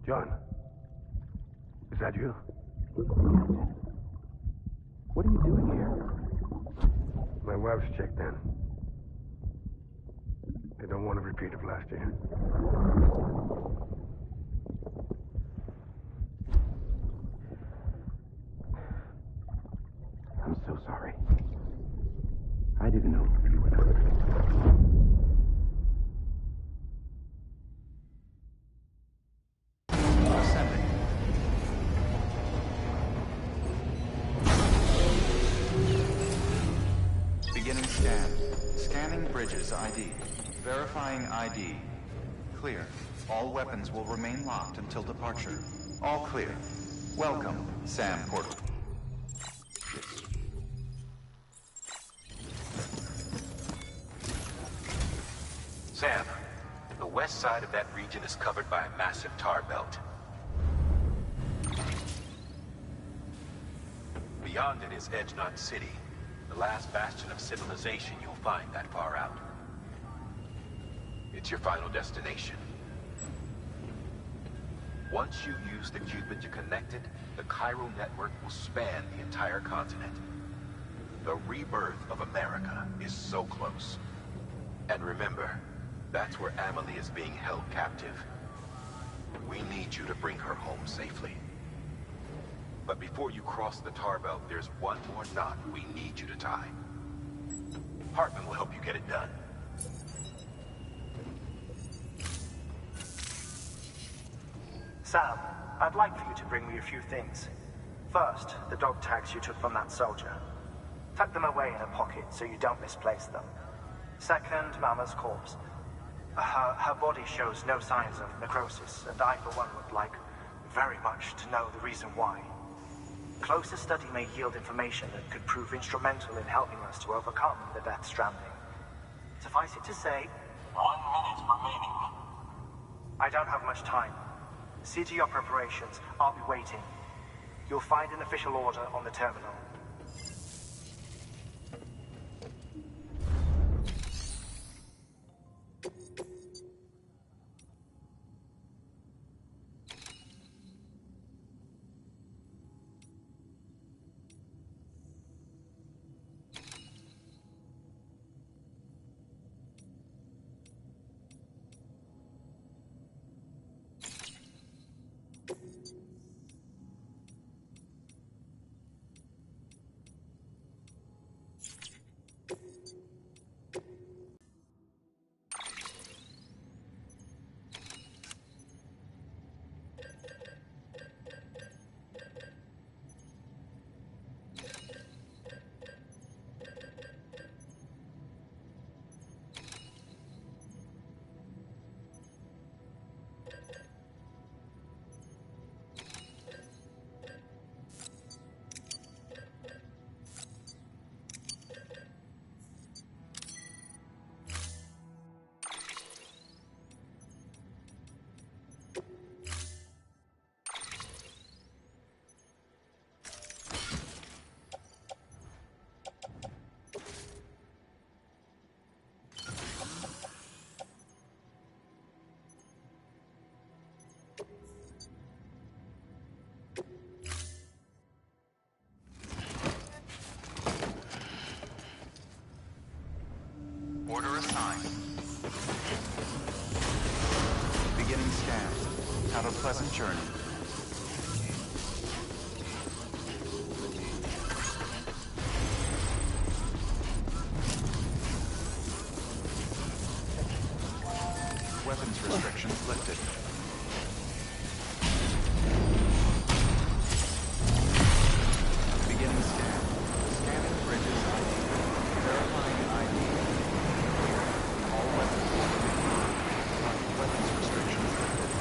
John, is that you? What are you doing here? My wife's checked in. They don't want a repeat of last year. I'm so sorry. I didn't know you were not. Ascending. Beginning scan. Scanning bridges ID. Verifying ID. Clear. All weapons will remain locked until departure. All clear. Welcome, Sam Portal. Sam, the west side of that region is covered by a massive tar belt. Beyond it is Edgenut City, the last bastion of civilization you'll find that far out. It's your final destination. Once you use the Cupid to connect it, the Cairo network will span the entire continent. The rebirth of America is so close. And remember, that's where Amelie is being held captive. We need you to bring her home safely. But before you cross the tar belt, there's one more knot we need you to tie. Hartman will help you get it done. Sam, I'd like for you to bring me a few things. First, the dog tags you took from that soldier. Tuck them away in a pocket so you don't misplace them. Second, Mama's corpse. Her body shows no signs of necrosis, and I, for one, would like very much to know the reason why. Closer study may yield information that could prove instrumental in helping us to overcome the Death Stranding. Suffice it to say, 1 minute remaining. I don't have much time. See to your preparations. I'll be waiting. You'll find an official order on the terminal. Order assigned. Beginning scan. Have a pleasant journey. Weapons restrictions lifted. Beginning scan. Scanning bridges ID. Verifying ID. All weapons will remain locked. Weapons restrictions lifted.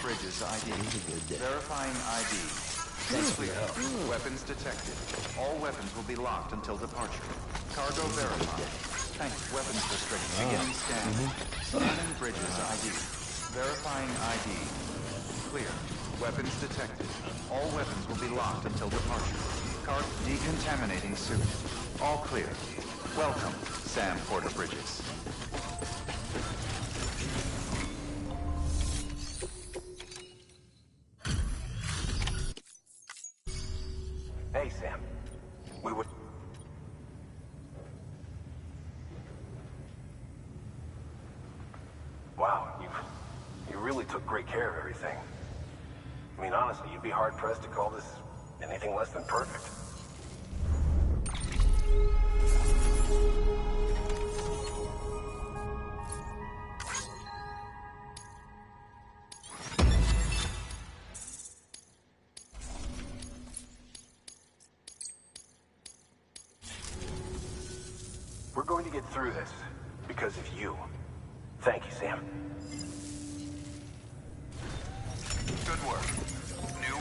Bridges ID. Verifying ID. Clear. Weapons detected. All weapons will be locked until departure. Cargo verified. Thanks. Weapons restricted. Beginning scanning. Scanning bridges ID. Verifying ID. Clear. Weapons detected. All weapons will be locked until departure. Cart decontaminating suit. All clear. Welcome, Sam Porter Bridges. Hey, Sam. We would... Wow, you really took great care of everything. I mean, honestly, you'd be hard-pressed to call this anything less than perfect. We're going to get through this because of you. Thank you, Sam. Good work. New.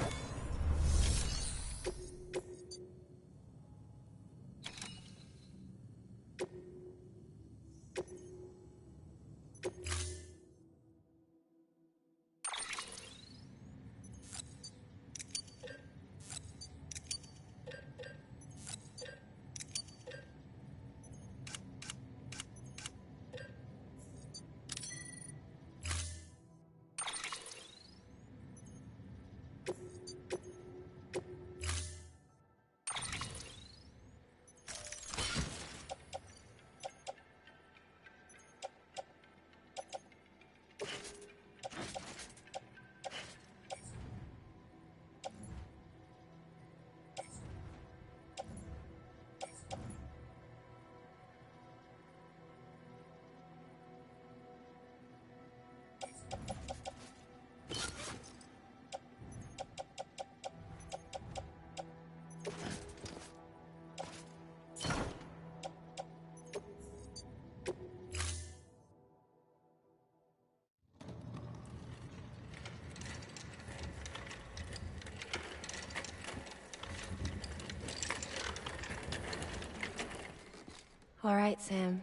All right, Sam.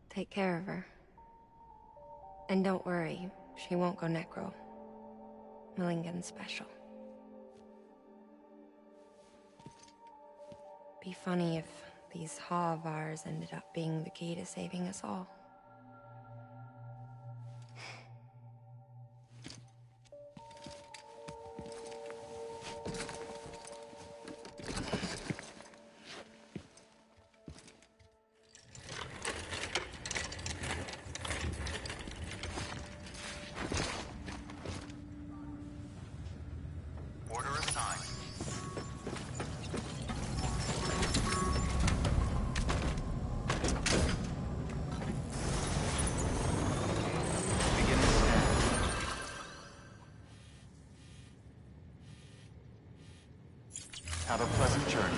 Take care of her. And don't worry, she won't go necro. Millingen's special. Be funny if these Ha of ours ended up being the key to saving us all. Order assigned. Beginning scan. Have a pleasant journey.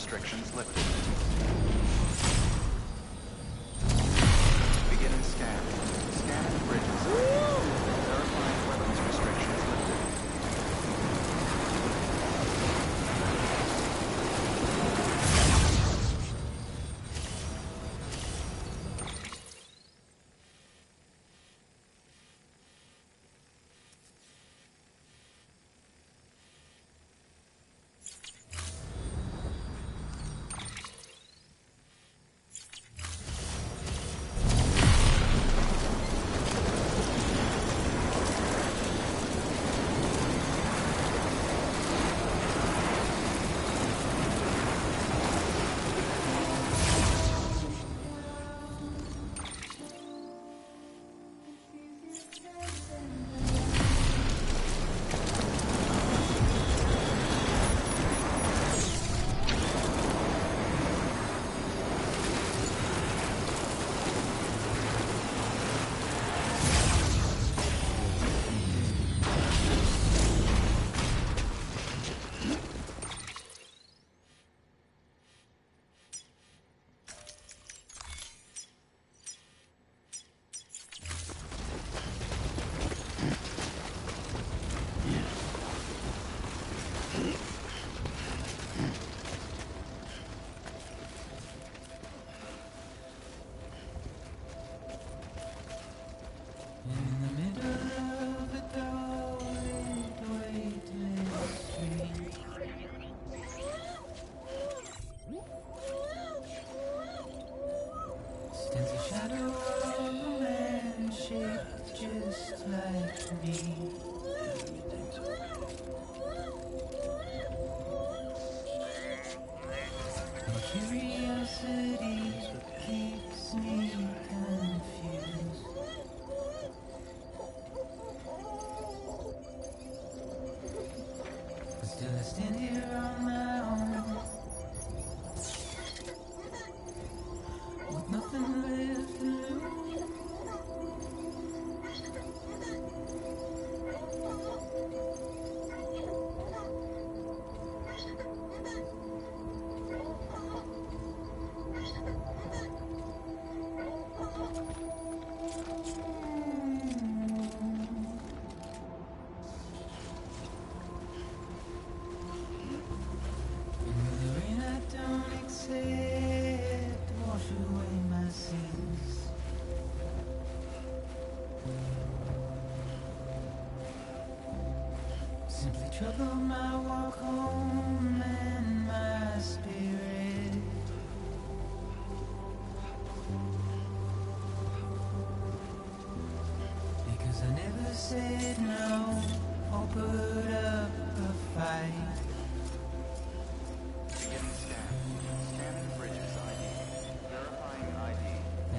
restrictions lifted. Beginning scan. Scanning bridges. Verifying weapons restrictions lifted. Trouble my walk home and my spirit. Because I never said no or put up a fight. Beginning scan. Scanning bridges ID. Verifying ID.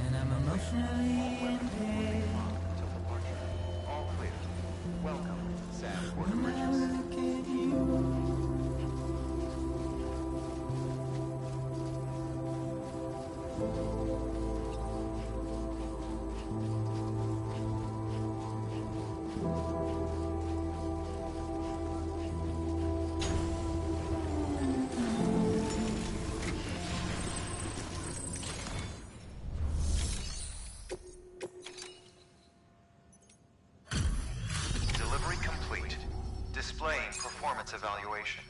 And I'm emotionally impaired. Until departure. All clear. Welcome, Sam Porter When I Bridges. look at you, Delivery complete. Displaying performance evaluation.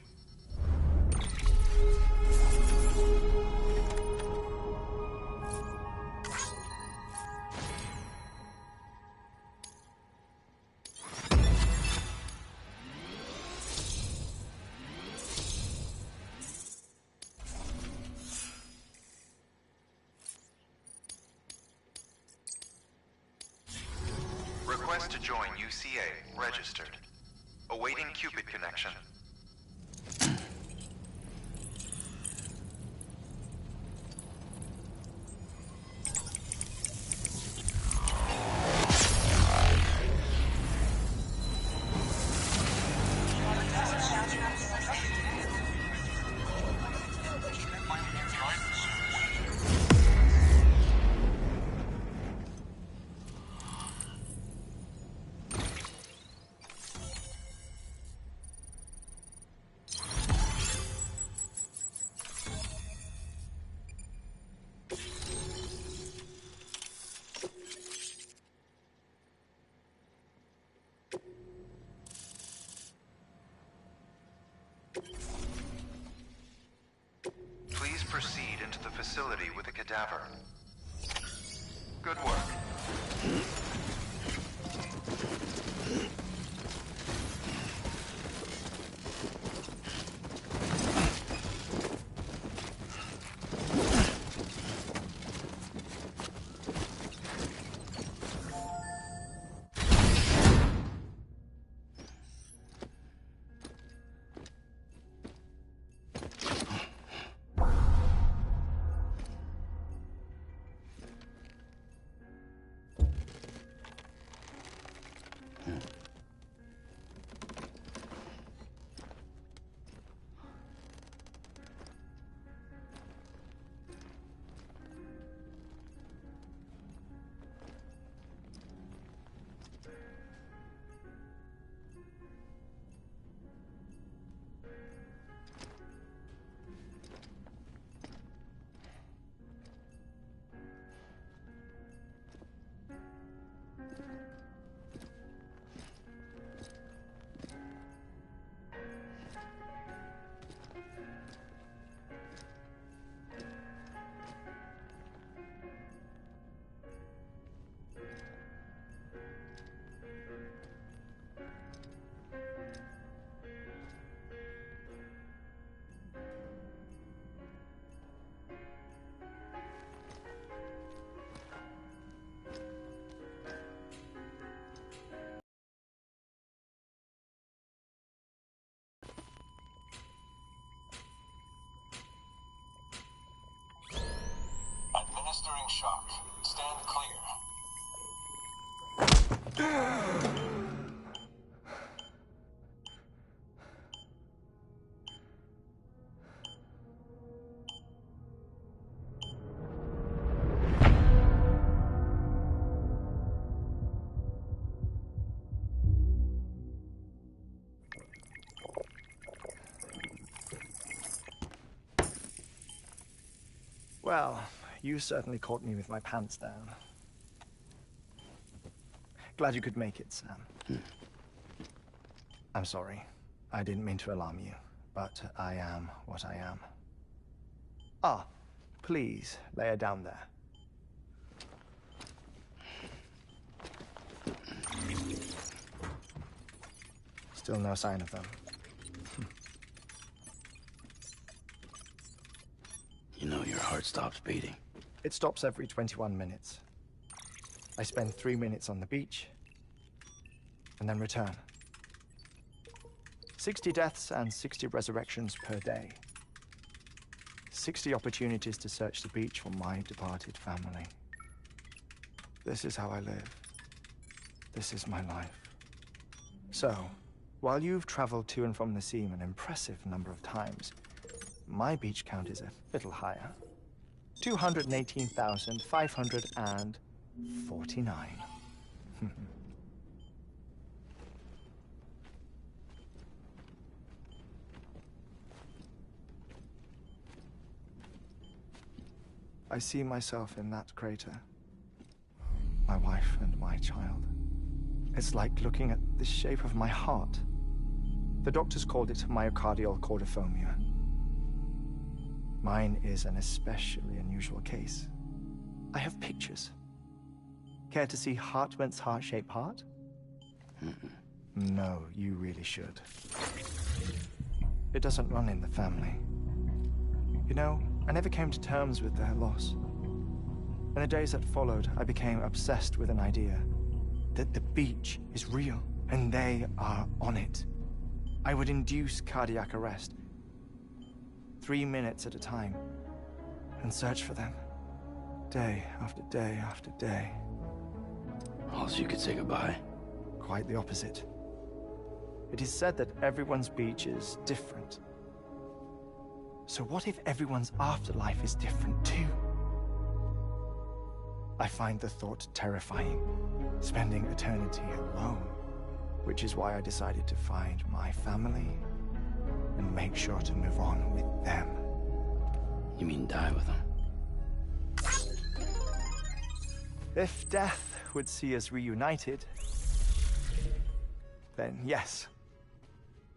Request to join UCA. Registered. Awaiting Cupid connection. facility with a cadaver. Good work. Administering shock. Stand clear. Well, you certainly caught me with my pants down. Glad you could make it, Sam. I'm sorry. I didn't mean to alarm you, but I am what I am. Ah, please, lay her down there. Still no sign of them. You know your heart stops beating. It stops every 21 minutes. I spend 3 minutes on the beach, and then return. 60 deaths and 60 resurrections per day. 60 opportunities to search the beach for my departed family. This is how I live. This is my life. So, while you've traveled to and from the seam an impressive number of times, my beach count is a little higher. 218,549. I see myself in that crater. My wife and my child. It's like looking at the shape of my heart. The doctors called it myocardial cordiformia. Mine is an especially unusual case. I have pictures. Care to see Hartmann's heart-shaped heart? No, you really should. It doesn't run in the family. You know, I never came to terms with their loss. In the days that followed, I became obsessed with an idea that the beach is real, and they are on it. I would induce cardiac arrest, 3 minutes at a time, and search for them, day after day after day. Also, you could say goodbye. Quite the opposite. It is said that everyone's beach is different. So what if everyone's afterlife is different too? I find the thought terrifying, spending eternity alone, which is why I decided to find my family and make sure to move on with them. You mean die with them? If death would see us reunited, then yes.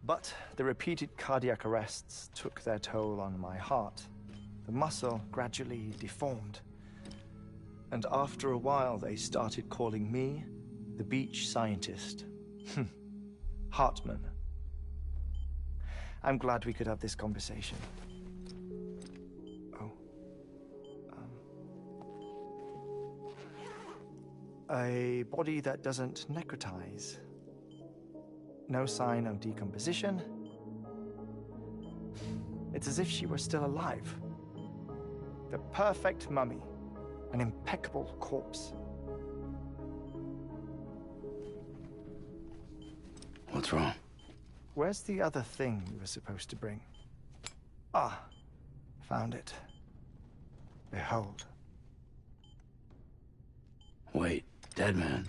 But the repeated cardiac arrests took their toll on my heart, The muscle gradually deformed. And after a while, they started calling me the beach scientist. Hartman. I'm glad we could have this conversation. Oh. A body that doesn't necrotize. No sign of decomposition. It's as if she were still alive. The perfect mummy. An impeccable corpse. What's wrong? Where's the other thing you were supposed to bring? Ah, found it. Behold. Wait, dead man.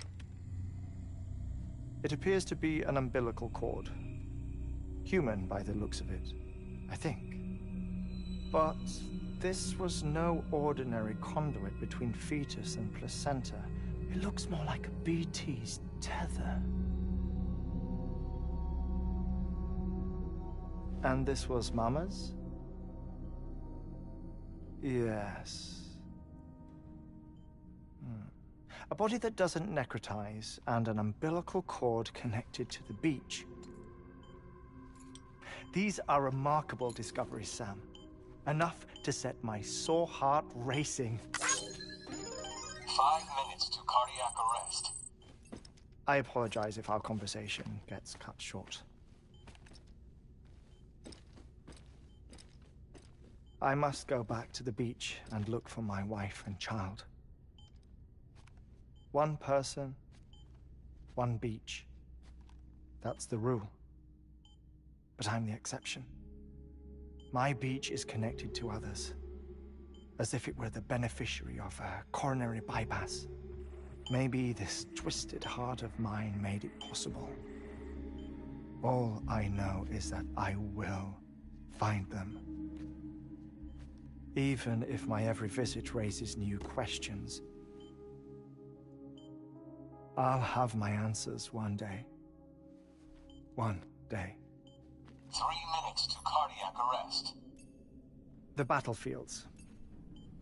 It appears to be an umbilical cord. Human by the looks of it, I think. But this was no ordinary conduit between fetus and placenta. It looks more like a BT's tether. And this was Mama's? Yes. A body that doesn't necrotize and an umbilical cord connected to the beach. These are remarkable discoveries, Sam. Enough to set my sore heart racing. 5 minutes to cardiac arrest. I apologize if our conversation gets cut short. I must go back to the beach and look for my wife and child. One person, one beach. That's the rule. But I'm the exception. My beach is connected to others, as if it were the beneficiary of a coronary bypass. Maybe this twisted heart of mine made it possible. All I know is that I will find them. Even if my every visit raises new questions, I'll have my answers one day. One day. 3 minutes to cardiac arrest. The battlefields.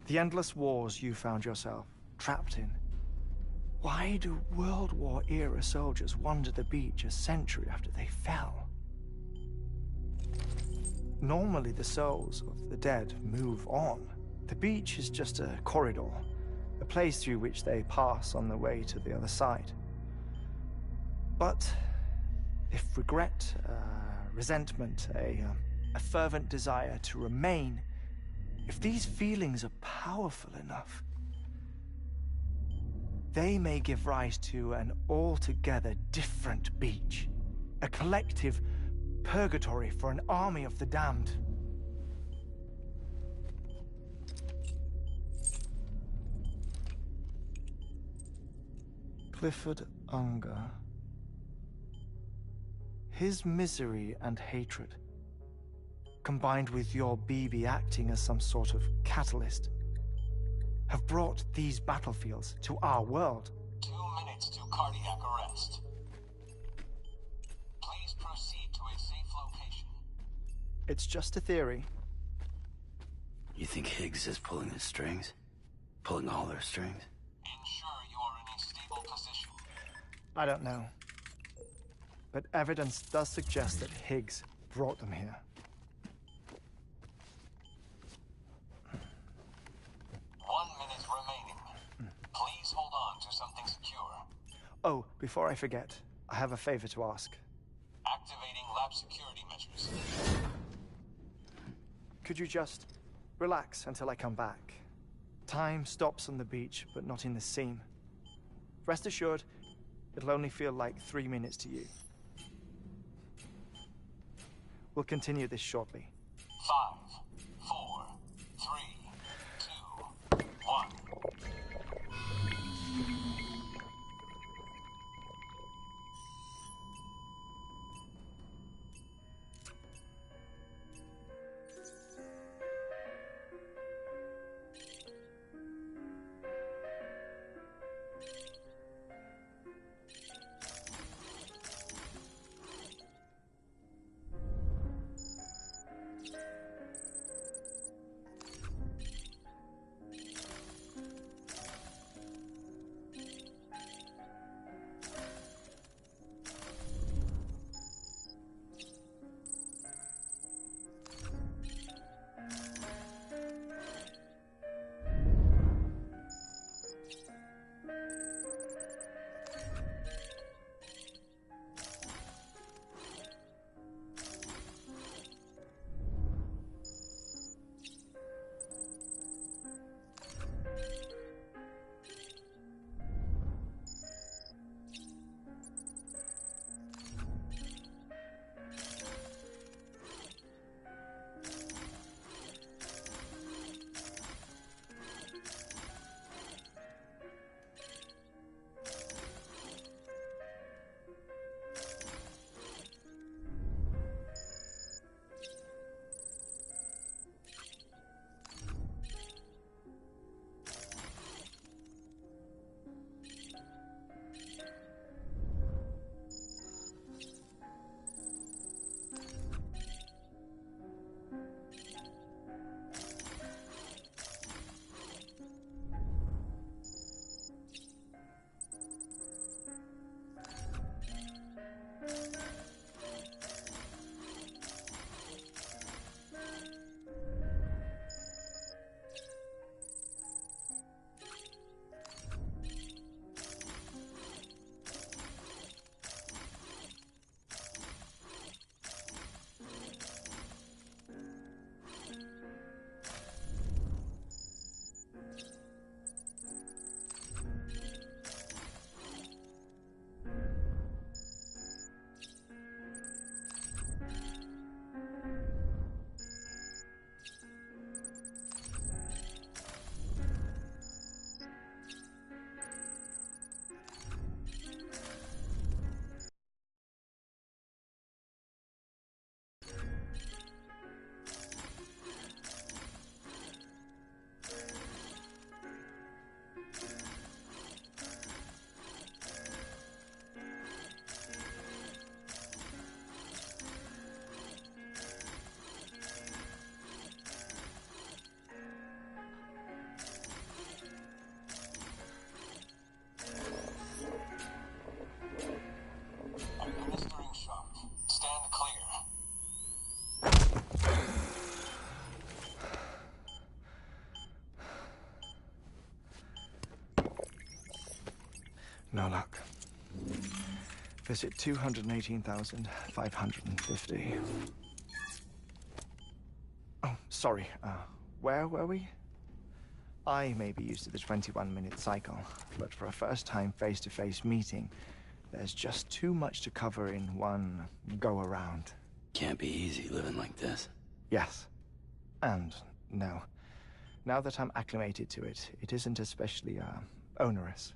The endless wars you found yourself trapped in. Why do World War-era soldiers wander the beach a century after they fell? Normally the souls of the dead move on. The beach is just a corridor, a place through which they pass on the way to the other side. But if regret, resentment, a fervent desire to remain, if these feelings are powerful enough, they may give rise to an altogether different beach, a collective purgatory for an army of the damned. Clifford Unger. His misery and hatred, combined with your BB acting as some sort of catalyst, have brought these battlefields to our world. 2 minutes to cardiac arrest. Please proceed to a safe location. It's just a theory. You think Higgs is pulling the strings? Pulling all their strings? Ensure you are in a stable position. I don't know. But evidence does suggest that Higgs brought them here. 1 minute remaining. Please hold on to something secure. Oh, before I forget, I have a favor to ask. Activating lab security measures. Could you just relax until I come back? Time stops on the beach, but not in the scene. Rest assured, it'll only feel like 3 minutes to you. We'll continue this shortly. 5, 4, 3, 2, 1. No luck. Visit 218,550. Oh, sorry. Where were we? I may be used to the 21-minute cycle, but for a first-time face-to-face meeting, there's just too much to cover in one go-around. Can't be easy living like this. Yes. And no. Now that I'm acclimated to it, it isn't especially, onerous.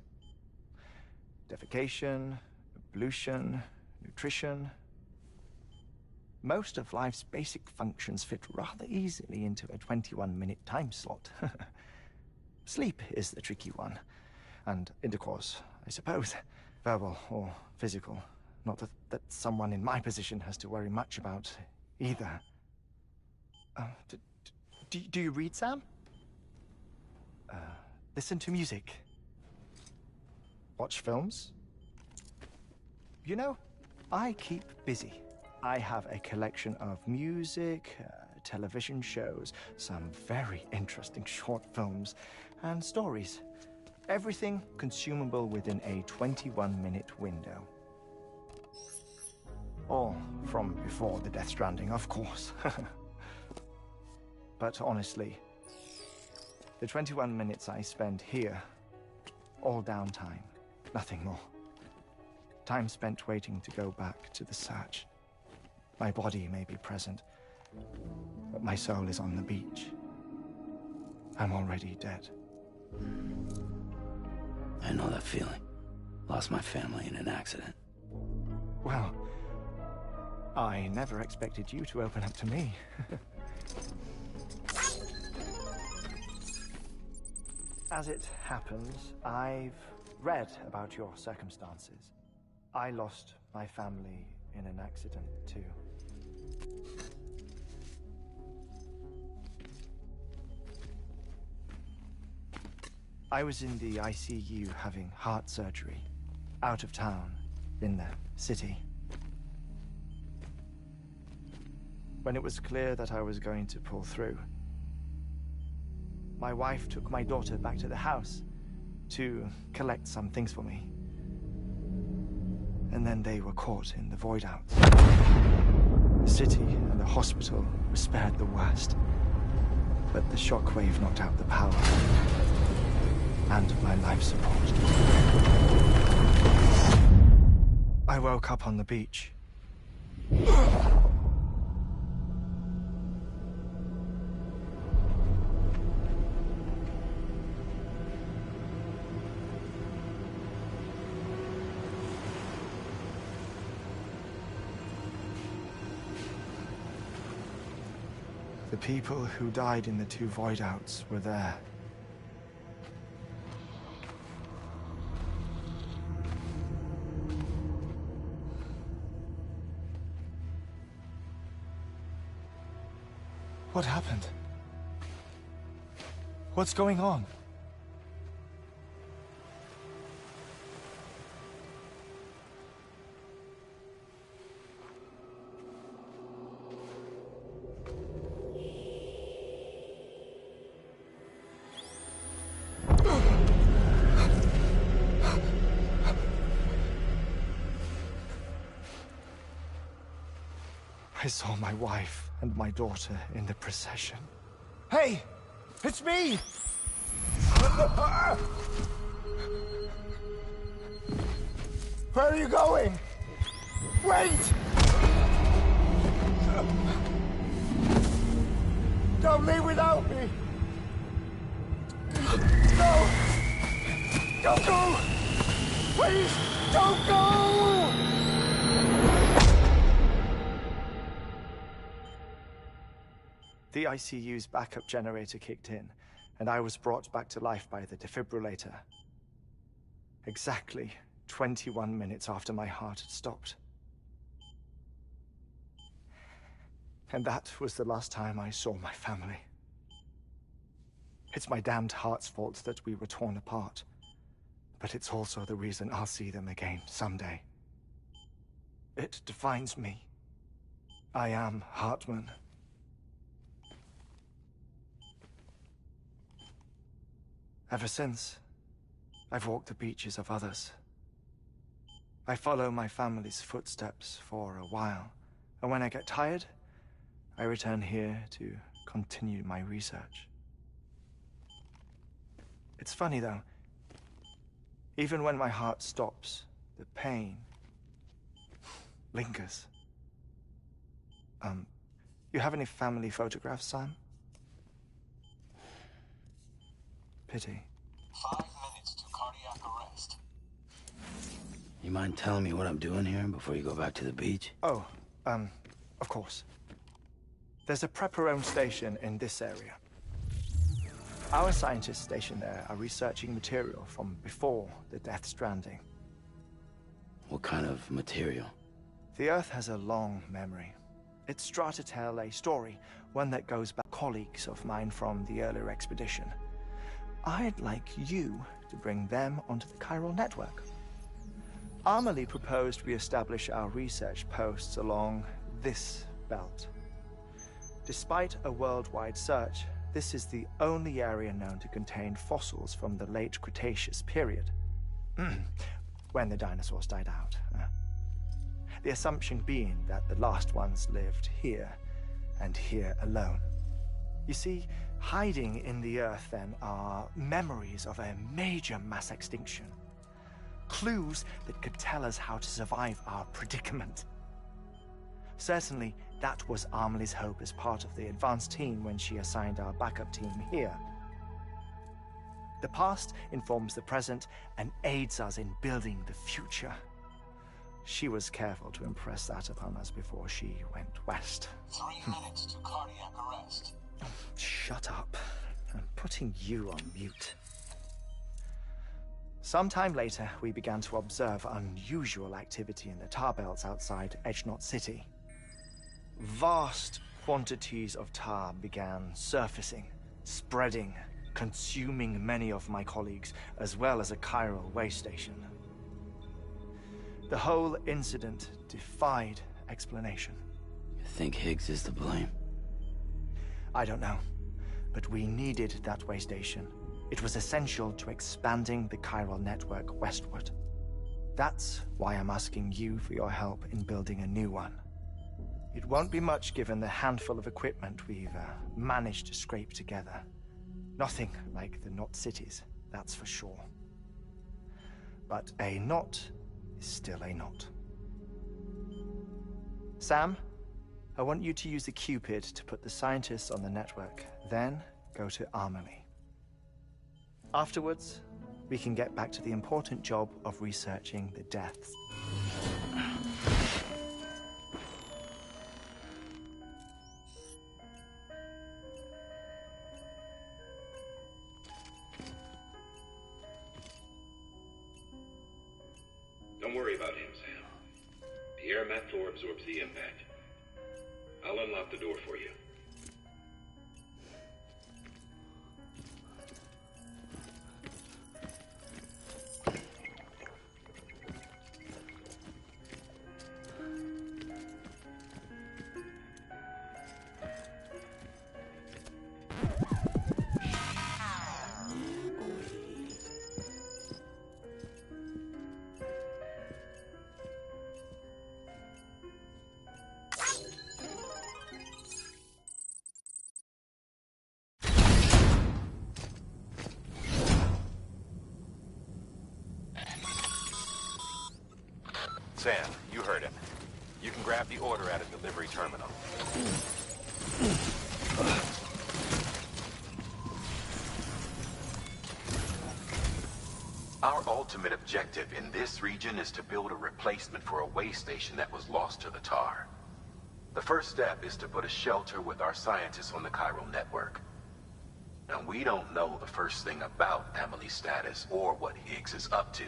Defecation, ablution, nutrition. Most of life's basic functions fit rather easily into a 21-minute time slot. Sleep is the tricky one. And intercourse, I suppose. Verbal or physical. Not that someone in my position has to worry much about either. Do you read, Sam? Listen to music. Watch films. You know, I keep busy. I have a collection of music, television shows, some very interesting short films, and stories. Everything consumable within a 21-minute window. All from before the Death Stranding, of course. But honestly, the 21 minutes I spend here, all downtime, nothing more. Time spent waiting to go back to the search. My body may be present, but my soul is on the beach. I'm already dead. I know that feeling. Lost my family in an accident. Well, I never expected you to open up to me. As it happens, I've read about your circumstances. I lost my family in an accident, too. I was in the ICU having heart surgery, out of town, in the city. When it was clear that I was going to pull through, my wife took my daughter back to the house to collect some things for me. And then they were caught in the void out. The city and the hospital were spared the worst, but the shockwave knocked out the power and my life support. I woke up on the beach. The people who died in the two void outs were there. What happened? What's going on? I saw my wife and my daughter in the procession. Hey! It's me! Where are you going? Wait! Don't leave without me! No! Don't go! Please, don't go! The ICU's backup generator kicked in, and I was brought back to life by the defibrillator. Exactly 21 minutes after my heart had stopped. And that was the last time I saw my family. It's my damned heart's fault that we were torn apart, but it's also the reason I'll see them again someday. It defines me. I am Hartman. Ever since, I've walked the beaches of others I follow my family's footsteps for a while, and when I get tired, I return here to continue my research. It's funny though, even when my heart stops, the pain lingers. You have any family photographs, Sam? Pity. 5 minutes to cardiac arrest. You mind telling me what I'm doing here before you go back to the beach? Oh, of course. There's a prepper-owned station in this area. Our scientists stationed there are researching material from before the Death Stranding. What kind of material? The Earth has a long memory. It's trying to tell a story, one that goes back to colleagues of mine from the earlier expedition. I'd like you to bring them onto the chiral network. Amelie proposed we establish our research posts along this belt. Despite a worldwide search, this is the only area known to contain fossils from the late Cretaceous period, when the dinosaurs died out. The assumption being that the last ones lived here, and here alone. You see, hiding in the Earth then are memories of a major mass extinction. Clues that could tell us how to survive our predicament. Certainly, that was Amelie's hope as part of the advanced team when she assigned our backup team here. The past informs the present and aids us in building the future. She was careful to impress that upon us before she went west. 3 minutes to cardiac arrest. Shut up. I'm putting you on mute. Sometime later, we began to observe unusual activity in the tar belts outside Edgenot City. Vast quantities of tar began surfacing, spreading, consuming many of my colleagues, as well as a chiral way station. The whole incident defied explanation. You think Higgs is to blame? I don't know, but we needed that way station. It was essential to expanding the chiral network westward. That's why I'm asking you for your help in building a new one. It won't be much given the handful of equipment we've managed to scrape together. Nothing like the knot cities, that's for sure. But a knot is still a knot. Sam, I want you to use the Cupid to put the scientists on the network, then go to Amelie. Afterwards, we can get back to the important job of researching the deaths. Don't worry about him, Sam. The air mat floor absorbs the impact. I'll unlock the door for you. Sam, you heard him. You can grab the order at a delivery terminal. Our ultimate objective in this region is to build a replacement for a way station that was lost to the tar. The first step is to put a shelter with our scientists on the chiral network. Now, we don't know the first thing about Amelie's status or what Higgs is up to.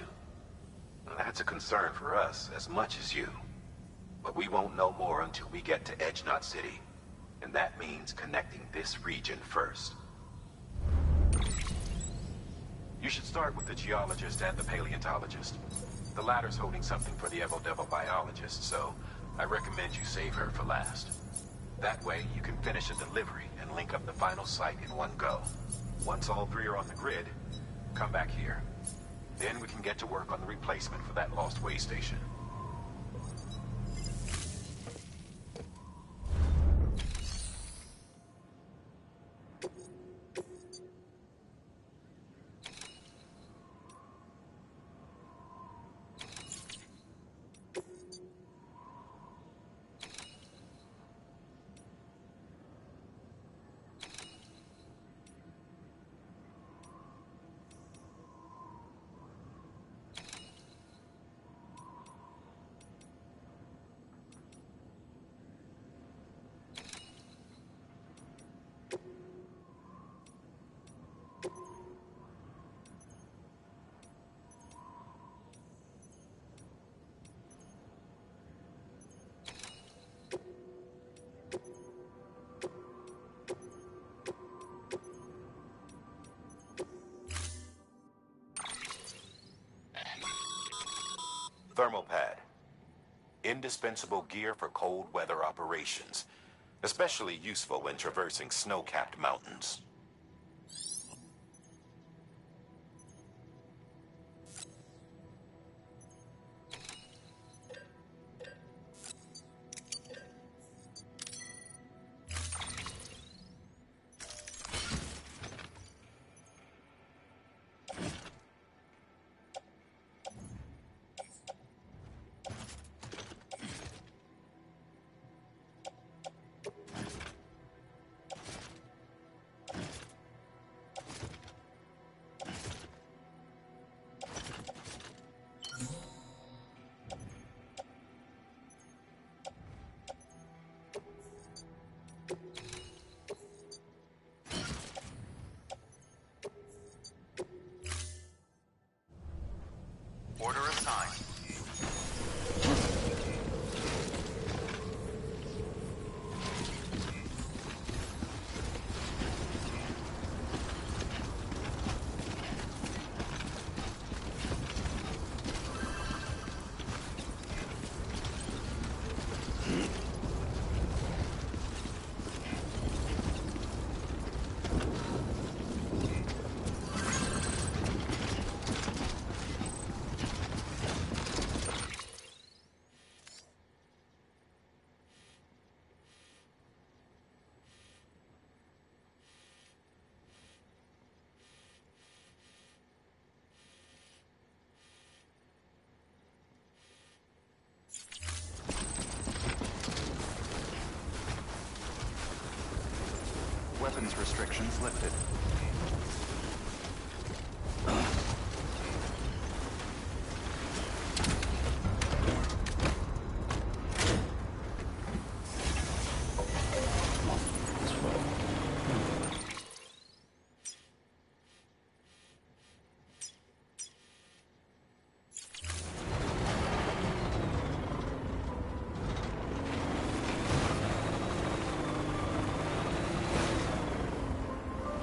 Now, that's a concern for us as much as you. But we won't know more until we get to Edgenot City. And that means connecting this region first. You should start with the geologist and the paleontologist. The latter's holding something for the Evo-Devo biologist, so I recommend you save her for last. That way, you can finish a delivery and link up the final site in one go. Once all three are on the grid, come back here. Then we can get to work on the replacement for that lost way station. Thermal pad. Indispensable gear for cold weather operations, especially useful when traversing snow-capped mountains. Order assigned. Weapons restrictions lifted.